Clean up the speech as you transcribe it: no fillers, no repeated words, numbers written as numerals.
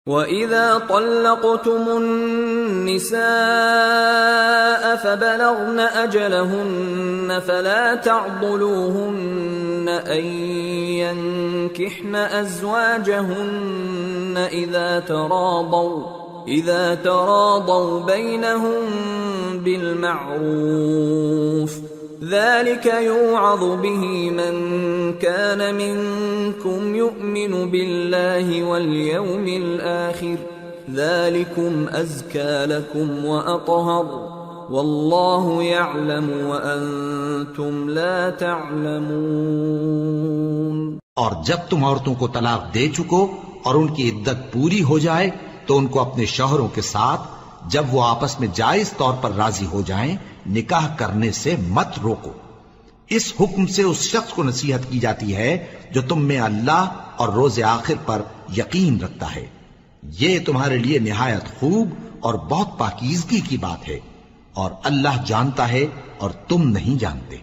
وَإِذَا طَلَّقْتُمُ النِّسَاءَ فَبَلَغْنَ أَجَلَهُنَّ فَلَا تَعْضُلُوهُنَّ أَن يَنكِحْنَ أَزْوَاجَهُنَّ إِذَا تَرَاضَوْا بَيْنَهُم بِالْمَعْرُوفِ ذَلِكَ يُوعَظُ بِهِ مَن كَانَ مِنكُمْ يُؤْمِنُ بِاللَّهِ وَالْيَوْمِ الْآخِرِ ذَلِكُمْ أَزْكَى لَكُمْ وَأَطْهَرُ وَاللَّهُ يَعْلَمُ وَأَنْتُمْ لَا تَعْلَمُونَ۔ اور جب تم عورتوں کو طلاق دے چکو اور ان کی عدت پوری ہو جائے تو ان کو اپنے شوہروں کے ساتھ جب وہ آپس میں جائز طور پر راضی ہو جائیں نکاح کرنے سے مت روکو۔ اس حکم سے اس شخص کو نصیحت کی جاتی ہے جو تم میں اللہ اور روز آخر پر یقین رکھتا ہے۔ یہ تمہارے لیے نہایت خوب اور بہت پاکیزگی کی بات ہے، اور اللہ جانتا ہے اور تم نہیں جانتے۔